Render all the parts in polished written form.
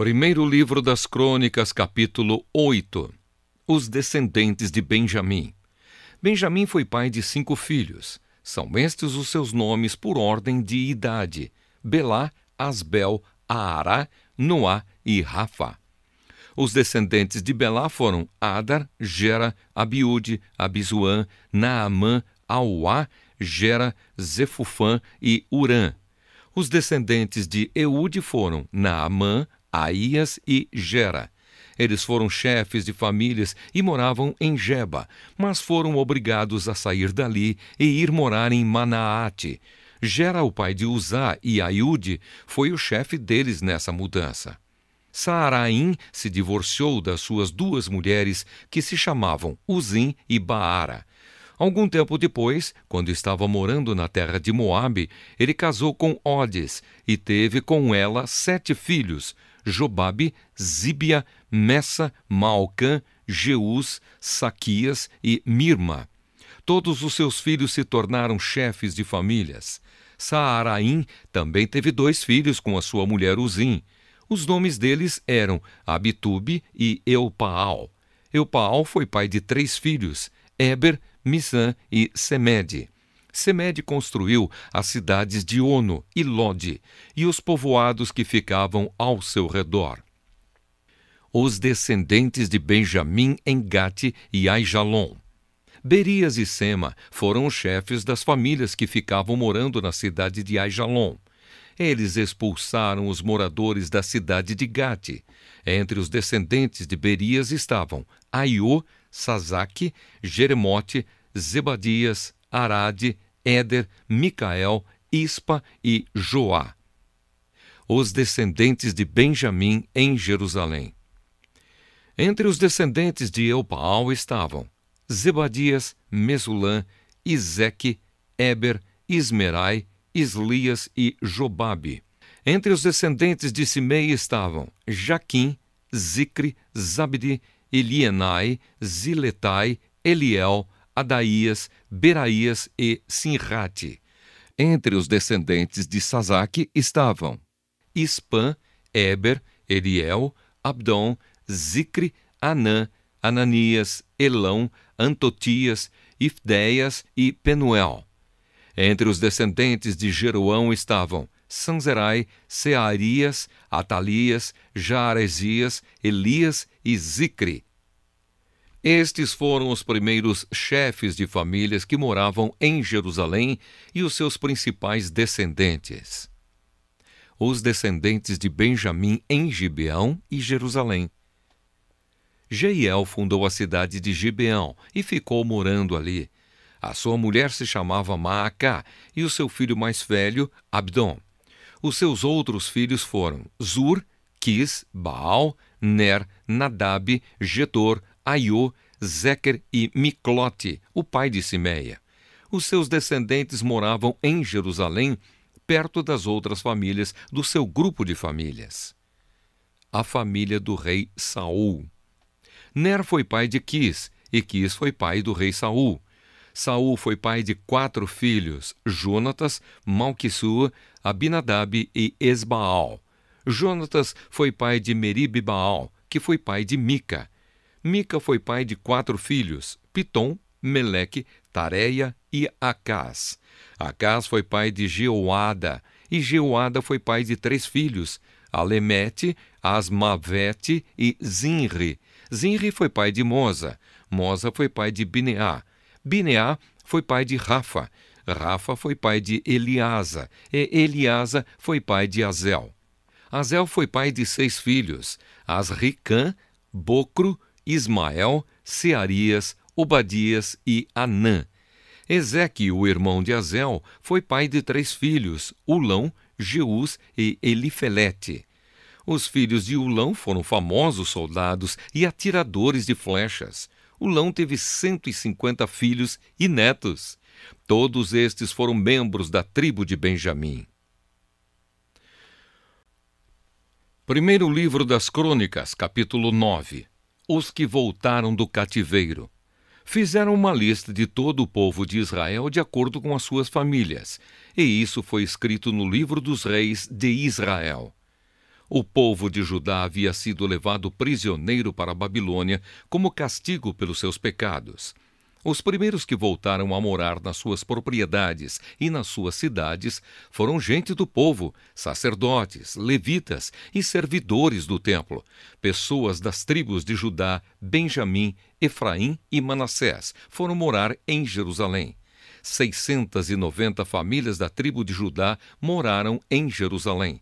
Primeiro livro das Crônicas, capítulo 8. Os descendentes de Benjamim. Benjamim foi pai de 5 filhos. São estes os seus nomes por ordem de idade: Belá, Asbel, Aará, Noá e Rafa. Os descendentes de Belá foram Adar, Gera, Abiúde, Abizuã, Naamã, Auá, Gera, Zefufã e Urã. Os descendentes de Eude foram Naamã, Aías e Gera. Eles foram chefes de famílias e moravam em Geba, mas foram obrigados a sair dali e ir morar em Manaate. Gera, o pai de Uzá, e Aiúde foi o chefe deles nessa mudança. Saaraim se divorciou das suas 2 mulheres, que se chamavam Uzim e Baara. Algum tempo depois, quando estava morando na terra de Moabe, ele casou com Odes e teve com ela 7 filhos: Jobabe, Zíbia, Messa, Malcã, Jeús, Saquias e Mirma. Todos os seus filhos se tornaram chefes de famílias. Saaraim também teve 2 filhos com a sua mulher Uzim. Os nomes deles eram Abitube e Eupaal. Eupaal foi pai de 3 filhos: Éber, Missã e Semede. Semede construiu as cidades de Ono e Lode e os povoados que ficavam ao seu redor. Os descendentes de Benjamim em Gate e Aijalon. Berias e Sema foram os chefes das famílias que ficavam morando na cidade de Aijalon. Eles expulsaram os moradores da cidade de Gate. Entre os descendentes de Berias estavam Aiô, Sazaque, Jeremote, Zebadias, Arade, Éder, Micael, Ispa e Joá. Os descendentes de Benjamim em Jerusalém. Entre os descendentes de Eupaal estavam Zebadias, Mesulã, Izeque, Éber, Ismerai, Islias e Jobabe. Entre os descendentes de Simei estavam Jaquim, Zicre, Zabdi, Elienai, Ziletai, Eliel, Adaías, Beraías e Sinrate. Entre os descendentes de Sazaque estavam Ispã, Éber, Eliel, Abdom, Zicre, Anã, Ananias, Elão, Antotias, Ifdeias e Penuel. Entre os descendentes de Jeroão estavam Sanzerai, Searias, Atalias, Jaaresias, Elias e Zicre. Estes foram os primeiros chefes de famílias que moravam em Jerusalém e os seus principais descendentes. Os descendentes de Benjamim em Gibeão e Jerusalém. Jeiel fundou a cidade de Gibeão e ficou morando ali. A sua mulher se chamava Maacá e o seu filho mais velho, Abdom. Os seus outros filhos foram Zur, Quis, Baal, Ner, Nadab, Getor, Aiô, Zequer e Miclote, o pai de Simeia. Os seus descendentes moravam em Jerusalém, perto das outras famílias do seu grupo de famílias. A família do rei Saul. Ner foi pai de Quis, e Quis foi pai do rei Saul. Saul foi pai de 4 filhos: Jonatas, Malquissua, Abinadab e Esbaal. Jonatas foi pai de Meribe-Baal, que foi pai de Mica. Mica foi pai de 4 filhos: Pitom, Meleque, Tareia e Acás. Acás foi pai de Jeoada, e Jeoada foi pai de 3 filhos: Alemete, Asmavete e Zinri. Zinri foi pai de Moza. Moza foi pai de Bineá. Bineá foi pai de Rafa. Rafa foi pai de Eliasa, e Eliasa foi pai de Azel. Azel foi pai de 6 filhos: Asricã, Bocro, Ismael, Searias, Obadias e Anã. Ezeque, o irmão de Azel, foi pai de 3 filhos: Ulão, Jeús e Elifelete. Os filhos de Ulão foram famosos soldados e atiradores de flechas. Ulão teve 150 filhos e netos. Todos estes foram membros da tribo de Benjamim. Primeiro livro das Crônicas, capítulo 9. Os que voltaram do cativeiro. Fizeram uma lista de todo o povo de Israel de acordo com as suas famílias, e isso foi escrito no livro dos reis de Israel. O povo de Judá havia sido levado prisioneiro para a Babilônia como castigo pelos seus pecados. Os primeiros que voltaram a morar nas suas propriedades e nas suas cidades foram gente do povo, sacerdotes, levitas e servidores do templo, pessoas das tribos de Judá, Benjamim, Efraim e Manassés foram morar em Jerusalém. 690 famílias da tribo de Judá moraram em Jerusalém.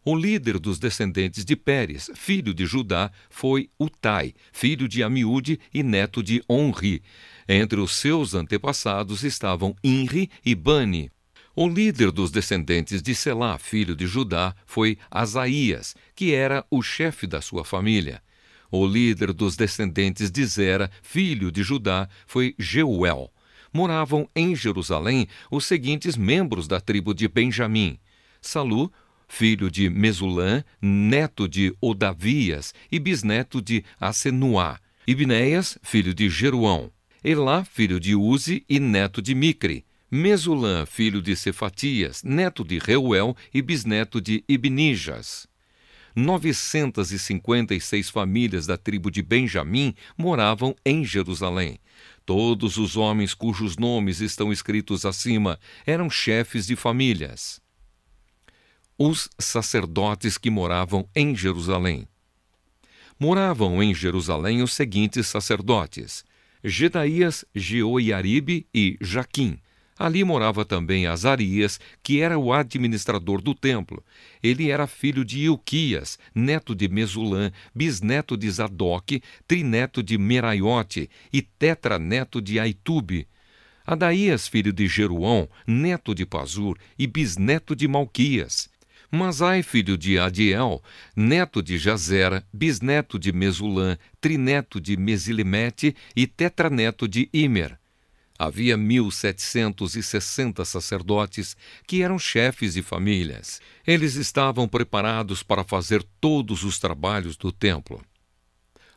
O líder dos descendentes de Pérez, filho de Judá, foi Utai, filho de Amiúde e neto de Onri. Entre os seus antepassados estavam Inri e Bani. O líder dos descendentes de Selá, filho de Judá, foi Asaías, que era o chefe da sua família. O líder dos descendentes de Zera, filho de Judá, foi Jeuel. Moravam em Jerusalém os seguintes membros da tribo de Benjamim: Salu, filho de Mesulã, neto de Odavias e bisneto de Asenuá; Ibneias, filho de Jeruão; Elá, filho de Uzi e neto de Micre; Mesulã, filho de Cefatias, neto de Reuel e bisneto de Ibnijas. 956 famílias da tribo de Benjamim moravam em Jerusalém. Todos os homens cujos nomes estão escritos acima eram chefes de famílias. Os sacerdotes que moravam em Jerusalém. Moravam em Jerusalém os seguintes sacerdotes: Gedaías, Jeoiaribe e Jaquim. Ali morava também Azarias, que era o administrador do templo. Ele era filho de Ilquias, neto de Mesulã, bisneto de Zadoque, trineto de Meraiote e tetraneto de Aitube. Adaías, filho de Jeruão, neto de Pazur e bisneto de Malquias. Masai, filho de Adiel, neto de Jazera, bisneto de Mesulã, trineto de Mesilemete e tetraneto de Imer. Havia 1.760 sacerdotes que eram chefes de famílias. Eles estavam preparados para fazer todos os trabalhos do templo.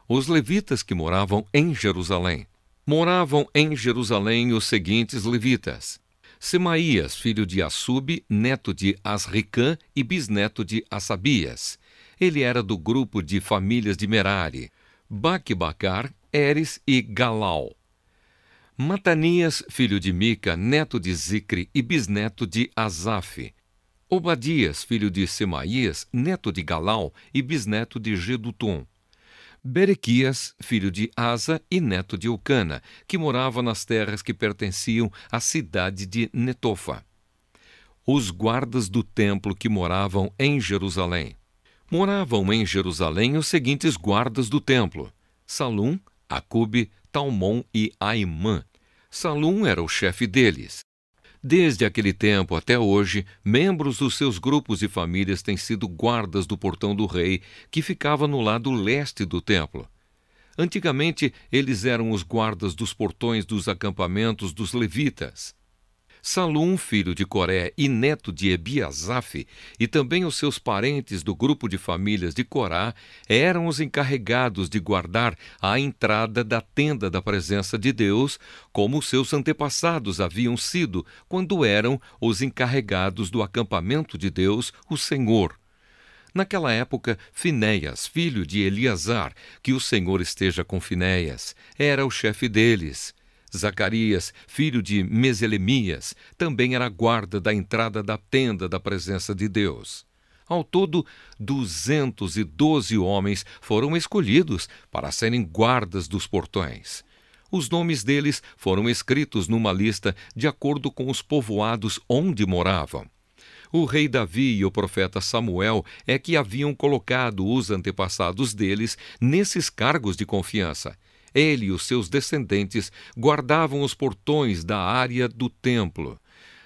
Os levitas que moravam em Jerusalém. Moravam em Jerusalém os seguintes levitas: Semaías, filho de Assub, neto de Asricã e bisneto de Assabias. Ele era do grupo de famílias de Merari. Baque-Bacar, Eres e Galau. Matanias, filho de Mica, neto de Zicre e bisneto de Asaf. Obadias, filho de Semaías, neto de Galau e bisneto de Gedutum. Berequias, filho de Asa e neto de Eucana, que morava nas terras que pertenciam à cidade de Netofa. Os guardas do templo que moravam em Jerusalém. Moravam em Jerusalém os seguintes guardas do templo: Salum, Acube, Talmon e Aimã. Salum era o chefe deles. Desde aquele tempo até hoje, membros dos seus grupos e famílias têm sido guardas do portão do rei, que ficava no lado leste do templo. Antigamente, eles eram os guardas dos portões dos acampamentos dos levitas. Salum, filho de Coré e neto de Ebiasaf, e também os seus parentes do grupo de famílias de Corá, eram os encarregados de guardar a entrada da tenda da presença de Deus, como seus antepassados haviam sido quando eram os encarregados do acampamento de Deus, o Senhor. Naquela época, Finéias, filho de Eleazar, que o Senhor esteja com Finéias, era o chefe deles. Zacarias, filho de Meselemias, também era guarda da entrada da tenda da presença de Deus. Ao todo, 212 homens foram escolhidos para serem guardas dos portões. Os nomes deles foram escritos numa lista de acordo com os povoados onde moravam. O rei Davi e o profeta Samuel é que haviam colocado os antepassados deles nesses cargos de confiança. Ele e os seus descendentes guardavam os portões da área do templo.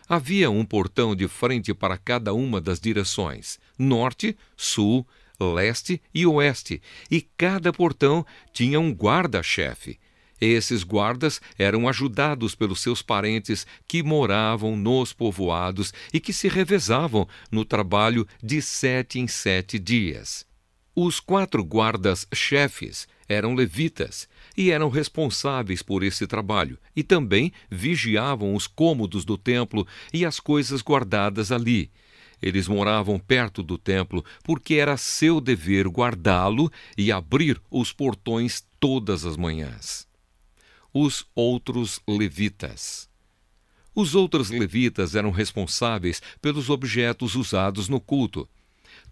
Havia um portão de frente para cada uma das direções: norte, sul, leste e oeste, e cada portão tinha um guarda-chefe. Esses guardas eram ajudados pelos seus parentes que moravam nos povoados e que se revezavam no trabalho de 7 em 7 dias. Os 4 guardas-chefes eram levitas e eram responsáveis por esse trabalho, e também vigiavam os cômodos do templo e as coisas guardadas ali. Eles moravam perto do templo porque era seu dever guardá-lo e abrir os portões todas as manhãs. Os outros levitas. Os outros levitas eram responsáveis pelos objetos usados no culto.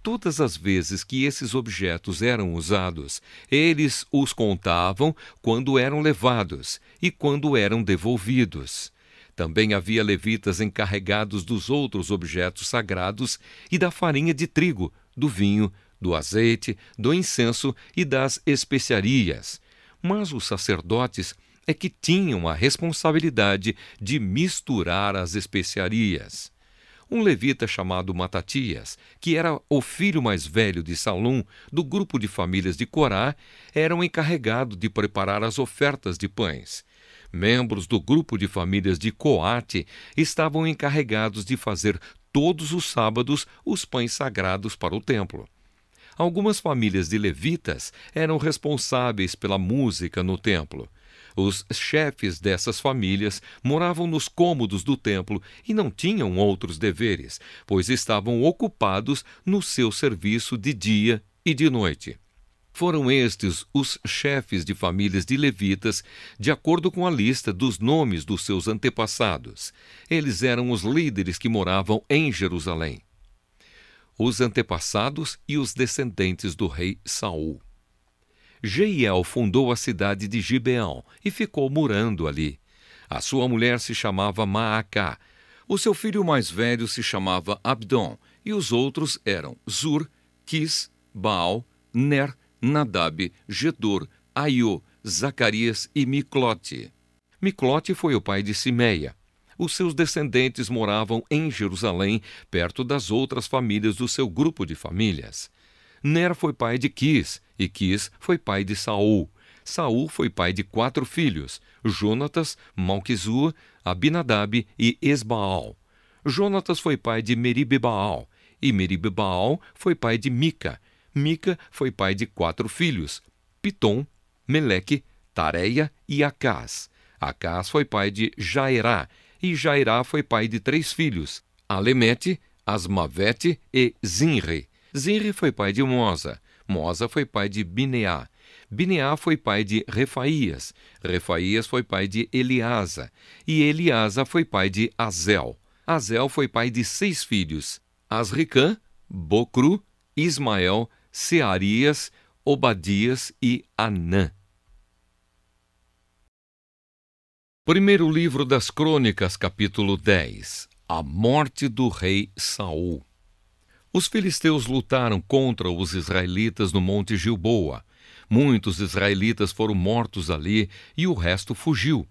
Todas as vezes que esses objetos eram usados, eles os contavam quando eram levados e quando eram devolvidos. Também havia levitas encarregados dos outros objetos sagrados e da farinha de trigo, do vinho, do azeite, do incenso e das especiarias. Mas os sacerdotes é que tinham a responsabilidade de misturar as especiarias. Um levita chamado Matatias, que era o filho mais velho de Salum, do grupo de famílias de Corá, era o encarregado de preparar as ofertas de pães. Membros do grupo de famílias de Coate estavam encarregados de fazer todos os sábados os pães sagrados para o templo. Algumas famílias de levitas eram responsáveis pela música no templo. Os chefes dessas famílias moravam nos cômodos do templo e não tinham outros deveres, pois estavam ocupados no seu serviço de dia e de noite. Foram estes os chefes de famílias de levitas, de acordo com a lista dos nomes dos seus antepassados. Eles eram os líderes que moravam em Jerusalém. Os antepassados e os descendentes do rei Saul. Jeiel fundou a cidade de Gibeão e ficou morando ali. A sua mulher se chamava Maacá. O seu filho mais velho se chamava Abdom, e os outros eram Zur, Quis, Baal, Ner, Nadab, Gedor, Aiô, Zacarias e Miclote. Miclote foi o pai de Simeia. Os seus descendentes moravam em Jerusalém, perto das outras famílias do seu grupo de famílias. Ner foi pai de Quis, e Quis foi pai de Saul. Saul foi pai de 4 filhos, Jonatas, Malquizua, Abinadab e Esbaal. Jonatas foi pai de Meribe-Baal, e Meribe-Baal foi pai de Mica. Mica foi pai de 4 filhos, Pitom, Meleque, Tareia e Acás. Acás foi pai de Jairá, e Jairá foi pai de 3 filhos, Alemete, Asmavete e Zinri. Zinri foi pai de Moza. Moza foi pai de Bineá. Bineá foi pai de Refaías. Refaías foi pai de Eliasa. E Eliasa foi pai de Azel. Azel foi pai de 6 filhos, Asricã, Bocru, Ismael, Searias, Obadias e Anã. Primeiro livro das Crônicas, capítulo 10. A morte do rei Saul. Os filisteus lutaram contra os israelitas no monte Gilboa. Muitos israelitas foram mortos ali e o resto fugiu.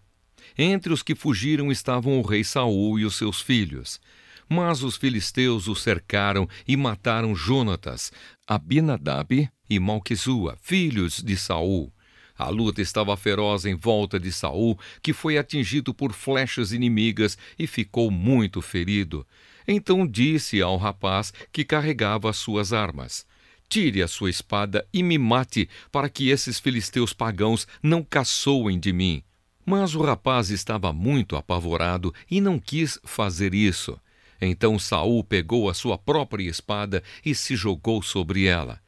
Entre os que fugiram estavam o rei Saul e os seus filhos. Mas os filisteus o cercaram e mataram Jonatas, Abinadab e Malquizua, filhos de Saul. A luta estava feroz em volta de Saul, que foi atingido por flechas inimigas e ficou muito ferido. Então disse ao rapaz que carregava as suas armas: tire a sua espada e me mate, para que esses filisteus pagãos não caçoem de mim. Mas o rapaz estava muito apavorado e não quis fazer isso. Então Saul pegou a sua própria espada e se jogou sobre ela.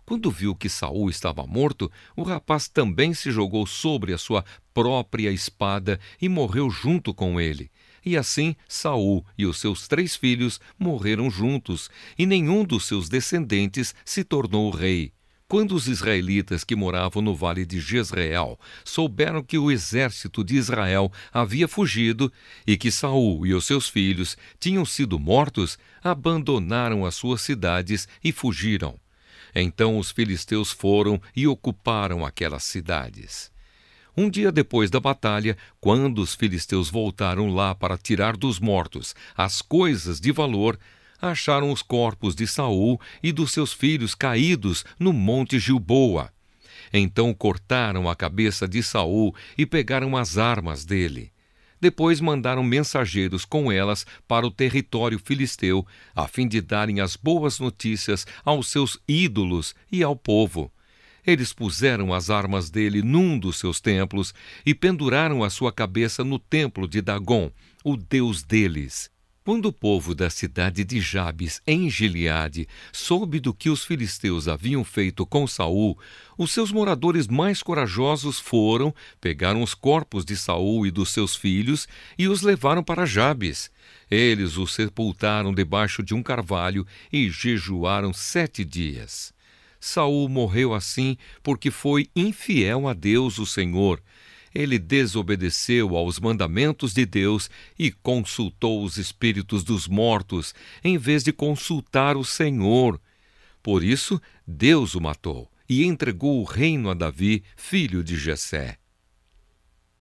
Quando viu que Saul estava morto, o rapaz também se jogou sobre a sua própria espada e morreu junto com ele. E assim Saul e os seus 3 filhos morreram juntos, e nenhum dos seus descendentes se tornou rei. Quando os israelitas que moravam no vale de Jezreel souberam que o exército de Israel havia fugido e que Saul e os seus filhos tinham sido mortos, abandonaram as suas cidades e fugiram. Então os filisteus foram e ocuparam aquelas cidades. Um dia depois da batalha, quando os filisteus voltaram lá para tirar dos mortos as coisas de valor, acharam os corpos de Saul e dos seus filhos caídos no monte Gilboa. Então cortaram a cabeça de Saul e pegaram as armas dele. Depois mandaram mensageiros com elas para o território filisteu, a fim de darem as boas notícias aos seus ídolos e ao povo. Eles puseram as armas dele num dos seus templos e penduraram a sua cabeça no templo de Dagom, o deus deles. Quando o povo da cidade de Jabes, em Gileade, soube do que os filisteus haviam feito com Saul, os seus moradores mais corajosos foram, pegaram os corpos de Saul e dos seus filhos e os levaram para Jabes. Eles os sepultaram debaixo de um carvalho e jejuaram 7 dias. Saul morreu assim porque foi infiel a Deus, o Senhor. Ele desobedeceu aos mandamentos de Deus e consultou os espíritos dos mortos, em vez de consultar o Senhor. Por isso, Deus o matou e entregou o reino a Davi, filho de Jessé.